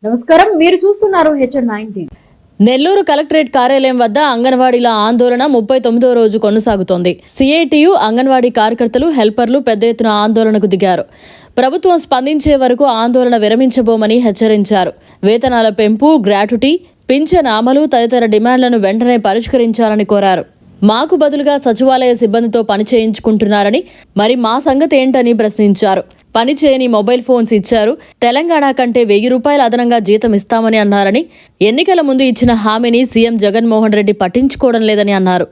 నమస్కారం, మీరు చూస్తున్నారు HN9. నెల్లూరు కలెక్టరేట్ కార్యాలయం వద్ద అంగన్వాడీల ఆందోళన 39వ రోజు కొనసాగుతోంది. సిఐటియు అంగన్వాడీ కార్యకర్తలు, హెల్పర్లు పెద్ద ఎత్తున ఆందోళనకు దిగారు. ప్రభుత్వం స్పందించే వరకు ఆందోళన విరమించబోమని హెచ్చరించారు. వేతనాల పెంపు, గ్రాట్యుటీ, పింఛన్ అమలు తదితర డిమాండ్లను వెంటనే పరిష్కరించాలని కోరారు. మాకు బదులుగా సచివాలయ సిబ్బందితో పని చేయించుకుంటున్నారని, మరి మా సంగతి ఏంటని ప్రశ్నించారు. పని చేయని మొబైల్ ఫోన్స్ ఇచ్చారు. తెలంగాణ కంటే 1000 రూపాయలు అదనంగా జీతం ఇస్తామని అన్నారని, ఎన్నికల ముందు ఇచ్చిన హామీని సీఎం జగన్మోహన్ రెడ్డి పట్టించుకోవడం లేదని అన్నారు.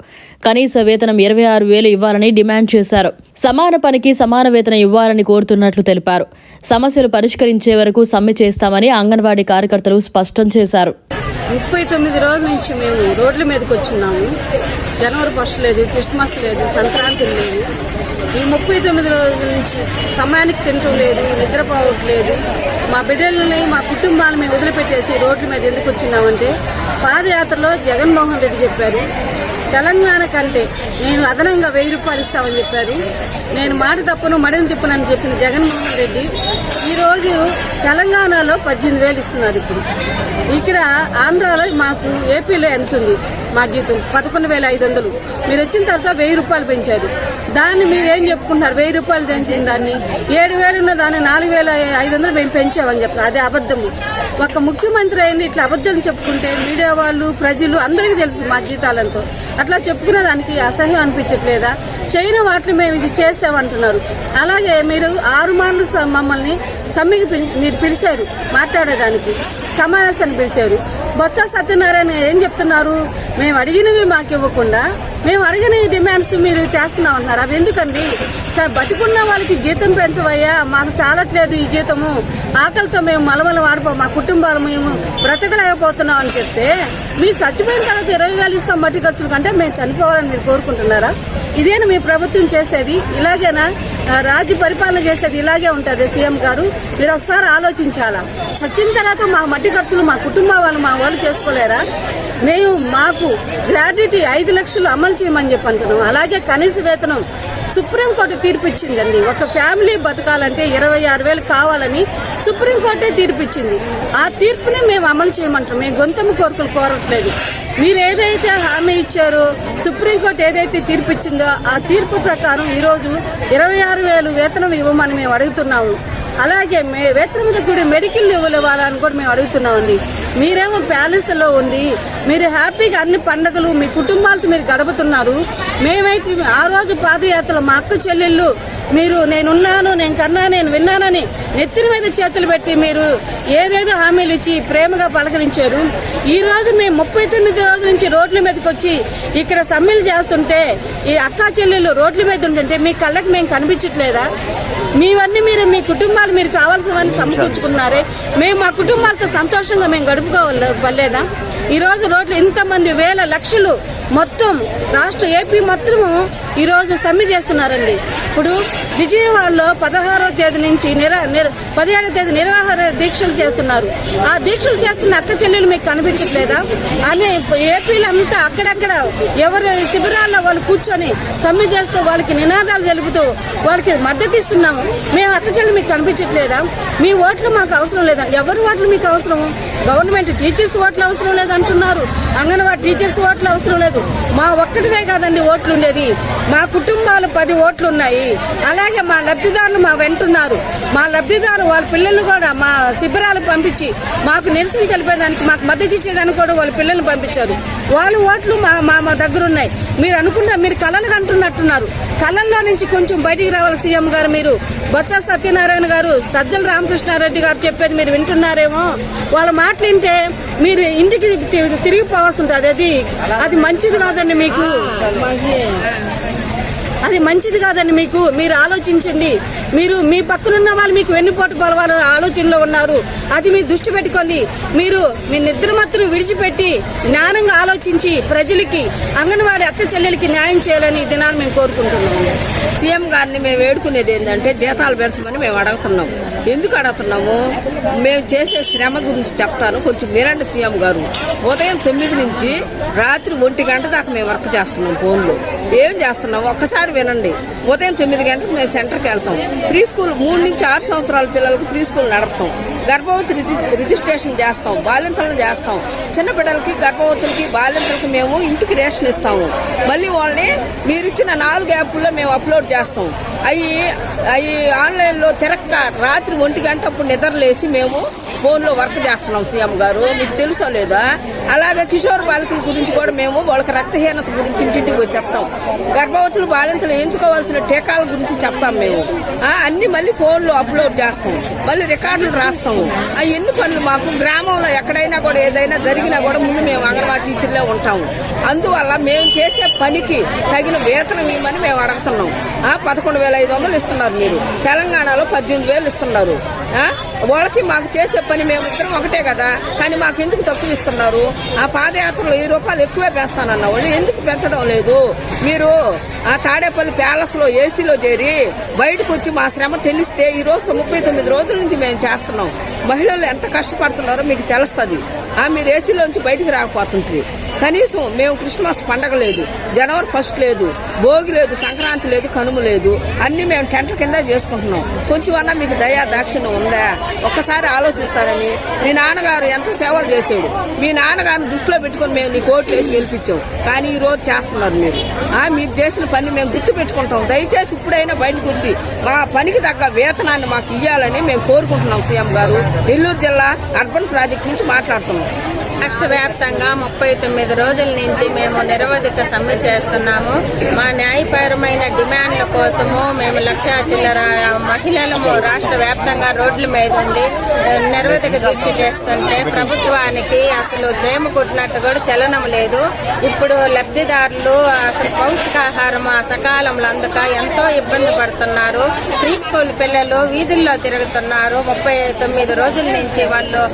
కనీస వేతనం 26,000 ఇవ్వాలని డిమాండ్ చేశారు. సమాన పనికి సమాన వేతనం ఇవ్వాలని కోరుతున్నట్లు తెలిపారు. సమస్యలు పరిష్కరించే వరకు సమ్మె చేస్తామని అంగన్వాడీ కార్యకర్తలు స్పష్టం చేశారు. 39 రోజుల నుంచి మేము రోడ్ల మీదకి వచ్చున్నాము. జనవరి ఫస్ట్ లేదు, క్రిస్మస్ లేదు, సంక్రాంతి లేదు. ఈ 39 రోజుల నుంచి సమయానికి తినటం లేదు, నిద్రపోవట్లేదు. మా బిడ్డలని, మా కుటుంబాలను మేము వదిలిపెట్టేసి రోడ్ల మీద ఎందుకు వచ్చినామంటే, పాదయాత్రలో జగన్మోహన్ రెడ్డి చెప్పారు, తెలంగాణ కంటే నేను అదనంగా 1000 రూపాయలు ఇస్తామని చెప్పారు. నేను మాట తప్పను మడిని తిప్పనని చెప్పిన జగన్మోహన్ రెడ్డి ఈరోజు తెలంగాణలో 18,000 ఇస్తున్నారు. ఇక్కడ ఆంధ్రాలో మాకు ఏపీలో ఎంత ఉంది మా జీతం? 11,500. మీరు వచ్చిన తర్వాత 1000 రూపాయలు పెంచారు. దాన్ని మీరేం చెప్పుకుంటున్నారు? 1000 రూపాయలు పెంచిన దాన్ని 7,000 ఉన్న దాన్ని 4,500 మేము పెంచామని చెప్తారు. అదే అబద్ధము. ఒక ముఖ్యమంత్రి అయిన ఇట్లా అబద్ధం చెప్పుకుంటే మీడియా వాళ్ళు, ప్రజలు అందరికీ తెలుసు మా జీతాలంతో. అట్లా చెప్పుకునే దానికి అసహ్యం అనిపించట్లేదా? చేయని వాటిని మేము ఇది చేసామంటున్నారు. అలాగే మీరు 6 మార్లు మమ్మల్ని సమ్మెకి మీరు పిలిచారు, మాట్లాడేదానికి సమావేశాన్ని పిలిచారు. బొత్స సత్యనారాయణ ఏం చెప్తున్నారు? మేము అడిగినవి మాకు ఇవ్వకుండా మేము అడిగిన ఈ డిమాండ్స్ మీరు చేస్తున్నాం అంటున్నారు. అవి ఎందుకండి? బతికున్న వాళ్ళకి జీతం పెంచవయ్యా, మాకు చాలట్లేదు ఈ జీతము, ఆకలితో మేము మలమల వాడిపో, మా కుటుంబాలు మేము బ్రతకలేకపోతున్నాం అని చెప్తే, మీరు చచ్చిపోయిన తర్వాత 20,000 ఇస్తాం బట్టి ఖర్చులు కంటే మేము చనిపోవాలని మీరు కోరుకుంటున్నారా? ఇదేనా మీ ప్రభుత్వం చేసేది? ఇలాగేనా రాజ్య పరిపాలన చేసేది? ఇలాగే ఉంటుంది సీఎం గారు. మీరు ఒకసారి ఆలోచించాలా. చచ్చిన తర్వాత మా మట్టి ఖర్చులు మా కుటుంబ వాళ్ళు, మా వాళ్ళు చేసుకోలేరా? మాకు గ్రాడ్యుటీ 5 లక్షలు అమలు చేయమని చెప్పి అంటున్నాం. అలాగే కనీస వేతనం సుప్రీంకోర్టు తీర్పు ఇచ్చిందండి. ఒక ఫ్యామిలీ బతకాలంటే 26,000 కావాలని సుప్రీంకోర్టే తీర్పు ఇచ్చింది. ఆ తీర్పుని మేము అమలు చేయమంటాం. మేము గొంతమ్మ కోరికలు కోరట్లేదు. మీరు ఏదైతే హామీ ఇచ్చారో, సుప్రీంకోర్టు ఏదైతే తీర్పు ఇచ్చిందో ఆ తీర్పు ప్రకారం ఈరోజు 26,000 వేతనం ఇవ్వమని మేము అడుగుతున్నాము. అలాగే వేతనంతో కూడా మెడికల్ ఇవ్వాలని కూడా మేము అడుగుతున్నామండి. మీరేమో ప్యాలెస్లో ఉండి మీరు హ్యాపీగా అన్ని పండుగలు మీ కుటుంబాలతో మీరు గడుపుతున్నారు. మేమైతే ఆ రోజు పాదయాత్రలో మా అక్క చెల్లెళ్ళు మీరు నేనున్నాను, నేను కన్నా, నేను విన్నానని నెత్తిన మీద చేతులు పెట్టి మీరు ఏదేదో హామీలు ఇచ్చి ప్రేమగా పలకరించారు. ఈ రోజు మేము 39 రోజుల నుంచి రోడ్ల మీదకి వచ్చి ఇక్కడ సమ్మెలు చేస్తుంటే, ఈ అక్క చెల్లెళ్ళు రోడ్ల మీద ఉంటుంటే మీ కళ్ళకి మేము కనిపించట్లేదా? మీవన్నీ మీరు మీ కుటుంబాలు మీరు కావాల్సినవన్నీ సమకూర్చుకున్నారే. మేము మా కుటుంబాలతో సంతోషంగా మేము గడుపుకోవాలేదా? ఈరోజు రోడ్లు ఇంతమంది వేల లక్షలు మొత్తం రాష్ట్ర ఏపీ మొత్తము ఈరోజు సమ్మె చేస్తున్నారండి. ఇప్పుడు విజయవాడలో 16వ తేదీ నుంచి 17వ తేదీ నిర్వహణ దీక్షలు చేస్తున్నారు. ఆ దీక్షలు చేస్తున్న అక్క చెల్లెలు మీకు కనిపించట్లేదా? అని ఏపీలో అంతా అక్కడక్కడ ఎవరు శిబిరాల్లో వాళ్ళు కూర్చొని సమ్మె చేస్తూ వాళ్ళకి నినాదాలు తెలుపుతూ వాళ్ళకి మద్దతు ఇస్తున్నాము. మేము అక్క చెల్లెలు మీకు కనిపించట్లేదా? మీ ఓట్లు మాకు అవసరం లేదా? ఎవరి ఓట్లు మీకు అవసరము? గవర్నమెంట్ టీచర్స్ ఓట్లు అవసరం లేదంటున్నారు, అంగన్వాడీ టీచర్స్ ఓట్లు అవసరం లేదు. మా ఒక్కటివే కాదండి ఓట్లు ఉండేది, మా కుటుంబాలు 10 ఓట్లు ఉన్నాయి. అలాగే మా లబ్ధిదారులు మా వెంటున్నారు. మా లబ్ధిదారు వాళ్ళ పిల్లలు కూడా మా శిబిరాలు పంపించి మాకు నిరసన తెలిపేదానికి, మాకు మద్దతు ఇచ్చేదానికి కూడా వాళ్ళ పిల్లల్ని పంపించారు. వాళ్ళ ఓట్లు మా దగ్గర ఉన్నాయి. మీరు కళలు కంటున్నట్టున్నారు. కళల్లో నుంచి కొంచెం బయటికి రావాలి సీఎం గారు. మీరు బొత్స సత్యనారాయణ గారు, సజ్జల రామకృష్ణారెడ్డి గారు చెప్పేది మీరు వింటున్నారేమో. వాళ్ళ మాటలు వింటే మీరు ఇంటికి తిరిగిపోవాల్సి ఉంటుంది. అది మంచిది కాదండి మీకు. అది మంచిది కాదండి మీకు. మీరు ఆలోచించండి. మీరు మీ పక్కనున్న వాళ్ళు మీకు వెన్నుపోటు పొలవాల ఆలోచనలో ఉన్నారు. అది మీరు దృష్టి పెట్టుకోండి. మీరు మీ నిద్రమత్తును విడిచిపెట్టి జ్ఞానంగా ఆలోచించి ప్రజలకి, అంగన్వాడీ అక్క చెల్లెలకి న్యాయం చేయాలని ఈ దినాన్ని మేము కోరుకుంటున్నాము. సీఎం గారిని మేము వేడుకునేది ఏంటంటే జీతాలు పెంచమని మేము అడుగుతున్నాము. ఎందుకు అడుగుతున్నాము? మేము చేసే శ్రమ గురించి చెప్తాను, కొంచెం వినండి సీఎం గారు. ఉదయం 9 నుంచి రాత్రి 1 గంట దాకా మేము వర్క్ చేస్తున్నాం ఫోన్లో. ఏం చేస్తున్నాము ఒక్కసారి వినండి. ఉదయం 9 గంటలకు మేము సెంటర్కి వెళ్తాం. ప్రీ స్కూల్ 3 నుంచి 6 సంవత్సరాల పిల్లలకు ప్రీ స్కూల్ నడుపుతాం. గర్భవతి రిజిస్ట్రేషన్ చేస్తాం, బాలింతలను చేస్తాం. చిన్నపిల్లలకి, గర్భవతులకి, బాలింతలకి మేము ఇంటికి రేషన్ ఇస్తాము. మళ్ళీ వాళ్ళని మీరు ఇచ్చిన 4 యాప్ల్లో మేము అప్లోడ్ చేస్తాం. అవి ఆన్లైన్లో తిరక్క రాత్రి 1 గంట అప్పుడు నిద్రలేసి మేము ఫోన్లో వర్క్ చేస్తున్నాం. సీఎం గారు మీకు తెలుసో లేదా? అలాగే కిషోర్ బాలికల గురించి కూడా మేము వాళ్ళకి రక్తహీనత గురించి ఇంటింటికి పోయి చెప్తాం. గర్భవతులు, బాలింతలు ఎంచుకోవాల్సిన టీకాల గురించి చెప్తాం మేము. అన్ని మళ్ళీ ఫోన్లో అప్లోడ్ చేస్తాం, మళ్ళీ రికార్డులు రాస్తాము. ఎన్ని పనులు మాకు గ్రామంలో ఎక్కడైనా కూడా ఏదైనా జరిగినా కూడా ముందు మేము అంగన్వాడీ టీచర్లే ఉంటాము. అందువల్ల మేము చేసే పనికి తగిన వేతనం ఇవ్వమని మేము అడుగుతున్నాం. 11,500 ఇస్తున్నారు మీరు, తెలంగాణలో 18,000 ఇస్తున్నారు. వాళ్ళకి మాకు చేసే పని మేమిద్దరం ఒకటే కదా, కానీ మాకు ఎందుకు తక్కువ ఇస్తున్నారు? పాదయాత్రలో 10 రూపాయలు ఎక్కువే పెంచుతానన్న వాళ్ళు ఎందుకు పెంచడం లేదు? మీరు తాడేపల్లి ప్యాలెస్లో ఏసీలో చేరి బయటకు వచ్చి మా శ్రమ తెలిస్తే ఈ రోజుతో 39 రోజుల నుంచి మేము చేస్తున్నాం. మహిళలు ఎంత కష్టపడుతున్నారో మీకు తెలుస్తుంది. మీరు ఏసీలోంచి బయటకు రాకపోతుంటారు. కనీసం మేము క్రిస్మస్ పండగ లేదు, జనవరి 1 లేదు, భోగి లేదు, సంక్రాంతి లేదు, కనుమ లేదు, అన్ని మేము టెంట్ల కింద చేసుకుంటున్నాం. కొంచెం అన్నా మీకు దయా దాక్షిణ్యం ఉందా? ఒక్కసారి ఆలోచిస్తారని. మీ నాన్నగారు ఎంత సేవలు చేసాడు, మీ నాన్నగారిని దృష్టిలో పెట్టుకొని మేము నీకు ఓట్లు వేసి గెలిపించాం. కానీ ఈ రోజు చేస్తున్నారు మీరు. మీరు చేసిన పని మేము గుర్తు పెట్టుకుంటాం. దయచేసి ఇప్పుడైనా బయటకు వచ్చి మా పనికి తగ్గ వేతనాన్ని మాకు ఇవ్వాలని మేము కోరుకుంటున్నాం. సీఎం గారు నెల్లూరు జిల్లా అర్బన్ ప్రాజెక్ట్ నుంచి మాట్లాడుతున్నాం. రాష్ట్ర వ్యాప్తంగా 39 రోజుల నుంచి మేము నిరవధిక సమ్మె చేస్తున్నాము. మా న్యాయపరమైన డిమాండ్ల కోసము మేము 1,00,000 చిల్లర మహిళలు రాష్ట్ర వ్యాప్తంగా రోడ్ల మీద ఉండి నిరవధిక దీక్ష చేస్తుంటే ప్రభుత్వానికి అసలు జయము కొట్టినట్టు కూడా చలనం లేదు. ఇప్పుడు లబ్ధిదారులు అసలు పౌష్టికాహారం సకాలంలో అందక ఎంతో ఇబ్బంది పడుతున్నారు. ప్రీ స్కూల్ పిల్లలు వీధుల్లో తిరుగుతున్నారు. 39 రోజుల నుంచి వాళ్ళు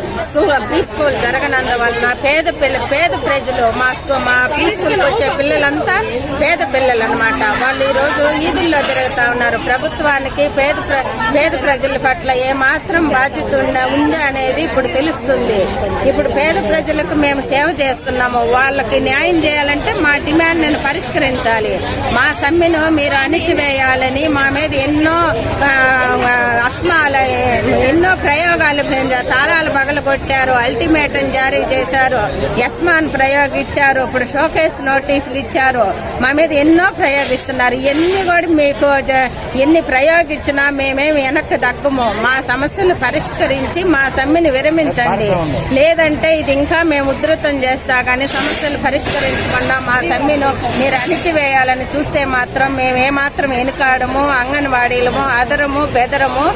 ప్రీ స్కూల్ జరగనందువల్ల పేద ప్రజలు మా ప్రీ స్కూల్కి వచ్చే పిల్లలంతా పేద పిల్లలు అన్నమాట. వాళ్ళు ఈరోజు ఈదుల్లో తిరుగుతూ ఉన్నారు. ప్రభుత్వానికి పేద ప్రజల పట్ల ఏమాత్రం బాధ్యత ఉంది అనేది ఇప్పుడు తెలుస్తుంది. ఇప్పుడు పేద ప్రజలకు మేము సేవ చేస్తున్నాము. వాళ్ళకి న్యాయం చేయాలంటే మా డిమాండ్ను పరిష్కరించాలి. మా సమ్మెను మీరు అణిచివేయాలని మా మీద ఎన్నో ప్రయోగాలు తాళాలు పగలగొట్టారు, అల్టిమేటం జారీ చేశారు, యస్మాన్ ప్రయోగించారు, ఇప్పుడు షోకేస్ నోటీసులు ఇచ్చారు. మా మీద ఎన్నో ప్రయోగిస్తున్నారు. ఎన్ని కూడా మీకు ఎన్ని ప్రయోగించినా మేమేమి వెనక్కి దక్కము. మా సమస్యలు పరిష్కరించి మా సమ్మెని విరమించండి, లేదంటే ఇది ఇంకా మేము ఉధృతం చేస్తా కానీ సమస్యలు పరిష్కరించకుండా మా సమ్మెను మీరు అణిచివేయాలని చూస్తే మాత్రం మేమేమాత్రం వెనుకాడము. అంగన్వాడీలము అదరము బెదరము.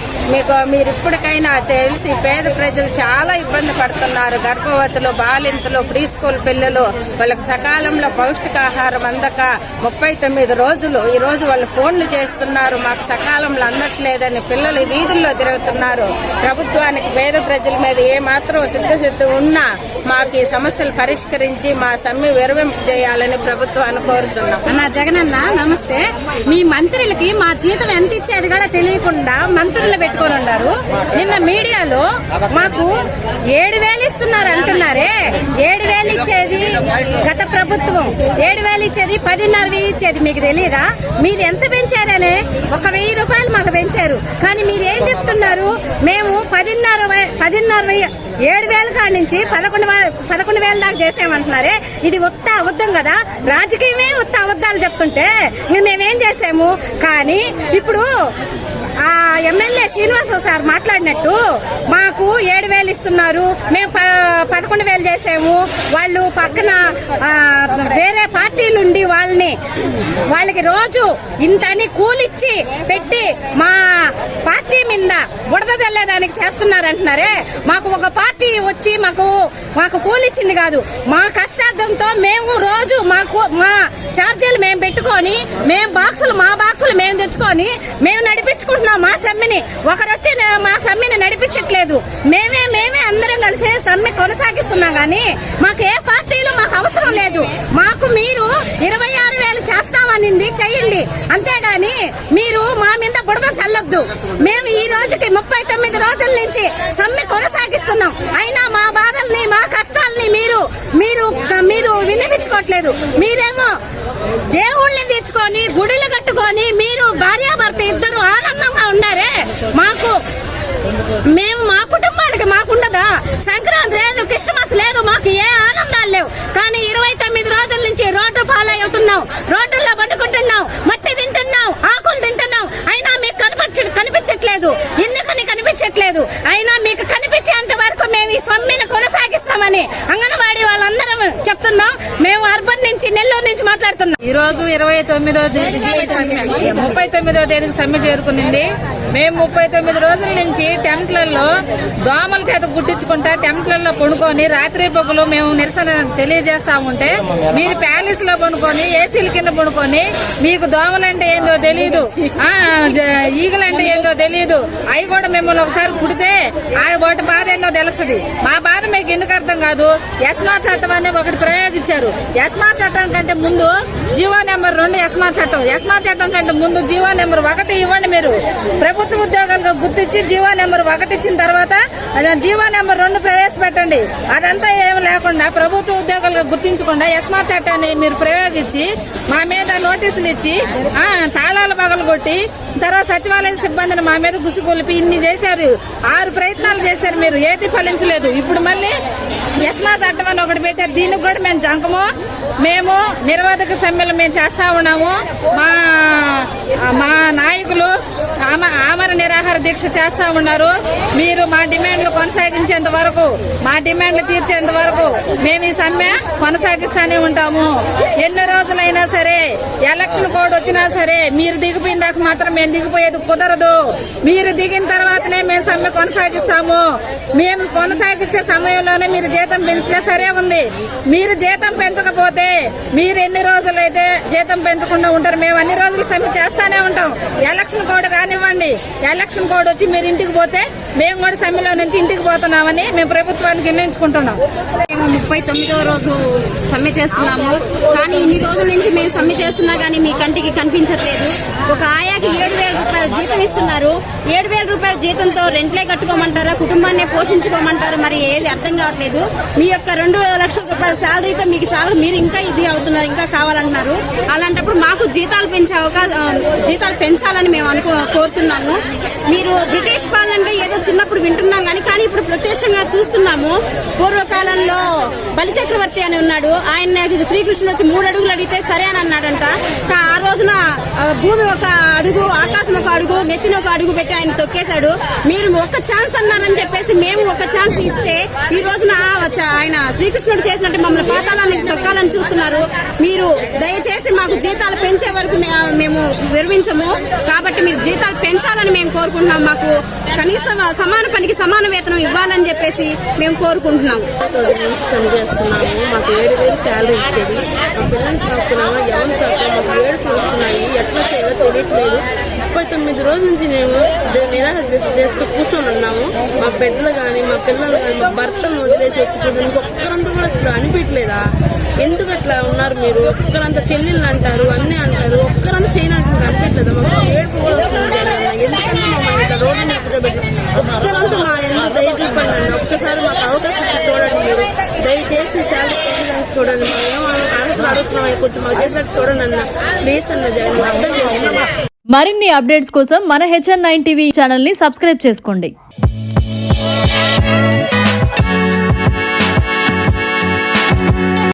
మీరు ఇప్పటికైనా తెలిసి పేద ప్రజలు చాలా ఇబ్బంది పడుతున్నారు. గర్భవతులు, బాలింతలు, ప్రీ స్కూల్ పిల్లలు వాళ్ళకి సకాలంలో పౌష్టికాహారం అందక 39 రోజులు ఈ రోజు వాళ్ళు ఫోన్లు చేస్తున్నారు, మాకు సకాలంలో అందట్లేదని పిల్లలు వీధుల్లో తిరుగుతున్నారు. ప్రభుత్వానికి పేద ప్రజల మీద ఏమాత్రం సిద్ధసిద్ధి ఉన్నా మాకు ఈ సమస్యలు పరిష్కరించి మా సమ్మె విరమింపు చేయాలని ప్రభుత్వాన్ని కోరుచున్నాం. అన్న జగనన్న నమస్తే. మీ మంత్రులకి మా జీతం ఎంత ఇచ్చేది కూడా తెలియకుండా మంత్రులు పెట్టుకొని ఉన్నారు. నిన్న మీడియాలో మాకు 7,000 ఇస్తున్నారు అంటున్నారే. 7,000 ఇచ్చేది గత ప్రభుత్వం, 7,000 ఇచ్చేది 10,500 ఇచ్చేది మీకు తెలియదా? మీరు ఎంత పెంచారనే 1,000 రూపాయలు మాకు పెంచారు. కానీ మీరు ఏం చెప్తున్నారు? మేము 10,500 7,000 కాడి నుంచి 11,000 దాకా చేసామంటున్నారే. ఇది అబద్ధం కదా. రాజకీయమే అబద్ధాలు చెప్తుంటే మేమేం చేసాము? కానీ ఇప్పుడు ఆ ఎమ్మెల్యే శ్రీనివాసరావు సార్ మాట్లాడినట్టు మాకు 7,000 ఇస్తున్నారు, మేము 11,000 చేసాము. వాళ్ళు పక్కన వేరే పార్టీలుండి వాళ్ళకి రోజు ఇంతని కూలిచ్చి పెట్టి మా పార్టీ మీద బుడద చల్లేదానికి చేస్తున్నారంటున్నారే. మాకు ఒక పార్టీ వచ్చి మాకు కూలిచ్చింది కాదు. మా కష్టార్థంతో మేము రోజు మా ఛార్జీలు మేము పెట్టుకొని మా బాక్సులు మేము తెచ్చుకొని మేము నడిపించుకుంటున్నాం మా సమ్మెని. ఒకరు వచ్చి మా సమ్మెని నడిపించట్లేదు. మేమే అందరం కలిసి సమ్మె కొనసాగిస్తున్నాం. కానీ మాకు ఏ పార్టీలు మాకు అవసరం లేదు. మాకు మీరు 26,000 చేస్తామనింది చెయ్యండి, అంతేగాని మీరు మా మీద బుడద చల్లొద్దు. మేము ఈ రోజుకి 39 రోజుల నుంచి సమ్మె కొనసాగిస్తున్నాం. అయినా మా బాధల్ని మా కష్టాలని మీరు వినిపించుకోవట్లేదు. మీరేమో దేవుళ్ళని తెచ్చుకొని గుడిలు కట్టుకొని మీరు భార్యాభర్త ఇద్దరు ఆనందంగా ఉన్నారే. మాకు మేము మా కుటుంబానికి మాకుండదా? సంక్రాంతి లేదు, క్రిస్మస్ లేదు, మాకు ఏ ఆనందాలు లేవు. కానీ 29 రోజుల నుంచి రోడ్డు పాలవుతున్నాం, రోడ్డుల్లో పడుకుంటున్నాం, మట్టి తింటున్నాం, ఆకులు తింటున్నాం. అయినా మీకు కనిపించట్లేదు. ఎందుకని కనిపించట్లేదు? అయినా మీకు కనిపించేంత వరకు మేము ఈ సమ్మెను కొనసాగిస్తామని అంగన్వాడీ వాళ్ళందరం చెప్తున్నాం. మేము అర్బన్ నుంచి, నెల్లూరు నుంచి మాట్లాడుతున్నాం. ఈ రోజు 29వ తేదీకి సమ్మె చేరుకునింది. మేము 39 రోజుల నుంచి టెంట్లలో దోమల చేత గుట్టించుకుంటా టెంట్లలో పడుకొని రాత్రి పగులు మేము నిరసన తెలియజేస్తా ఉంటే మీరు ప్యాలెస్ లో పడుకొని ఏసీల కింద పడుకొని మీకు దోమలంటే ఏందో తెలియదు, ఈగలంటే ఏందో తెలియదు. అవి కూడా మిమ్మల్ని ఒకసారి కుడితే వాటి బాధ ఏందో తెలుస్తుంది. మా బాధ మీకు ఎందుకు అర్థం కాదు? ఎస్మా చట్టం అనే ఒకటి ప్రయోగించారు. ఎస్మా చట్టం కంటే ముందు జీవో నెంబర్ 2 ఎస్మా చట్టం. ఎస్మా చట్టం కంటే ముందు జీవో నెంబర్ 1 ఇవ్వండి. మీరు ప్రభుత్వ ఉద్యోగాలుగా గుర్తించి జీవో నెంబర్ 1 ఇచ్చిన తర్వాత జీవో నెంబర్ 2 ప్రవేశపెట్టండి. అదంతా ఏమి లేకుండా ప్రభుత్వ ఉద్యోగాలుగా గుర్తించకుండా ఎస్మా చట్టాన్ని మీరు ప్రయోగించి మా మీద నోటీసులు ఇచ్చి తాళాలు పగలు కొట్టి తర్వాత సచివాలయ సిబ్బందిని మా మీద గుసిగొలిపి ఇన్ని చేశారు. 6 ప్రయత్నాలు చేశారు, మీరు ఏది ఫలించలేదు. ఇప్పుడు మళ్ళీ ఎస్మా చట్టం అని ఒకటి పెట్టారు. దీనికి కూడా మేము జంకము. మేము నిరవధిక సమ్మెలు మేము చేస్తా ఉన్నాము. మా నాయకులు ఆమర నిరాహార దీక్ష చేస్తా ఉన్నారు. మీరు మా డిమాండ్లు కొనసాగించేంత వరకు, మా డిమాండ్లు తీర్చేంత వరకు మేము ఈ సమ్మె కొనసాగిస్తానే ఉంటాము. ఎన్ని రోజులైనా సరే, ఎలక్షన్ కోడ్ వచ్చినా సరే మీరు దిగిపోయిన దాకా మాత్రం మేము దిగిపోయేది కుదరదు. మీరు దిగిన తర్వాతనే మేము సమ్మె కొనసాగిస్తాము. మేము కొనసాగించే సమయంలోనే మీరు జీతం పెంచితే సరే ఉంది. మీరు జీతం పెంచకపోతే మీరు ఎన్ని రోజులైతే జీతం పెంచకుండా ఉంటారు. మేము అన్ని రోజులు సమ్మె చేస్తానే ఉంటాం. ఎలక్షన్ కోడ్ రానివ్వండి. ఎలక్షన్ కోడ్ వచ్చి మీరు ఇంటికి పోతే మేము కూడా సమ్మెలో నుంచి ఇంటికి పోతున్నామని మేము ప్రభుత్వానికి నిర్ణయించుకుంటున్నాం. మేము 39వ రోజు సమ్మె చేస్తున్నాము. కానీ ఇన్ని రోజుల నుంచి మేము సమ్మె చేస్తున్నా గానీ మీ కంటికి కనిపించట్లేదు. ఒక ఆయాకి 7,000 రూపాయలు జీతం ఇస్తున్నారు. 7,000 రూపాయల జీతంతో రెంట్లే కట్టుకోమంటారా, కుటుంబాన్ని పోషించుకోమంటారు? మరి ఏది అర్థం కావట్లేదు. మీ యొక్క 2 లక్షల రూపాయల శాలరీతో మీకు చాలా మీరు ఇంకా ఇది అవుతున్నారు, ఇంకా కావాలంటున్నారు. అలాంటప్పుడు మాకు జీతాలు పెంచాలని మేము కోరుతున్నాము. మీరు బ్రిటిష్ పాలన ఏదో చిన్నప్పుడు వింటున్నాం కానీ ఇప్పుడు ప్రత్యక్షంగా చూస్తున్నాము. పూర్వకాలంలో బలిచక్రవర్తి అని ఉన్నాడు. ఆయన శ్రీకృష్ణుడు వచ్చి 3 అడుగులు అడిగితే సరే అని అన్నాడంట. ఆ రోజున భూమి ఒక అడుగు, ఆకాశం ఒక అడుగు, నెత్తిన ఒక అడుగు పెట్టి ఆయన తొక్కేశాడు. మీరు ఒక ఛాన్స్ అన్నారని చెప్పేసి మేము ఒక ఛాన్స్ ఇస్తే ఈ రోజున ఆయన శ్రీకృష్ణుడు చేసినట్టు మమ్మల్ని పాతాళాన్ని తొక్కాలని చూస్తున్నారు. మీరు దయచేసి మాకు జీతాలు పెంచే వరకు మేము విరమించము. కాబట్టి మీరు జీతాలు పెంచాలని మేము కోరుకుంటున్నాం. మాకు కనీసం సమాన పనికి సమాన వేతనం ఇవ్వాలని చెప్పేసి మేము కోరుకుంటున్నాము. మాకు 7,000 శాలరీ ఇచ్చేది. మా పిల్లల్ని సాగుతున్నామా, ఎవరిని సాగుతున్నాం, మాకు ఏడుపులు వస్తున్నాయి. ఎట్లా చేయాలో తెలియట్లేదు. 39 రోజుల నుంచి మేము నిరాహార చేస్తూ కూర్చొని ఉన్నాము. మా బిడ్డలు కానీ, మా పిల్లలు కానీ, మా భర్తను వదిలేసి వచ్చి ఇంకొక్కరంతా కూడా అసలు అనిపించలేదా? ఎందుకు అట్లా ఉన్నారు మీరు? ఒక్కరంతా చెల్లెళ్ళు అంటారు, అన్నీ అంటారు, ఒక్కరంతా చేయడానికి అనిపించలేదు. మాకు ఏడుపు కూడా వస్తుంది. ఎందుకంటే మమ్మల్ని ఇట్లా రోడ్డు మీద కూర్చోబెట్టి ఒక్కరంతా మా ఎందుకు దయ చూపండి. ఒక్కసారి మాకు అవకాశం చూడండి. మీరు దయచేసి శాలరీ చూడండి. మేము ఏమో అడుగుతున్నాం, కొంచెం మాకు చేసినట్టు చూడండి అన్న. ప్లీజ్ అన్న జగన్ అర్థం చేసుకోండి. మరిన్ని అప్డేట్స్ కోసం మన HN9 టీవీ ఛానల్ ని సబ్స్క్రైబ్ చేసుకోండి.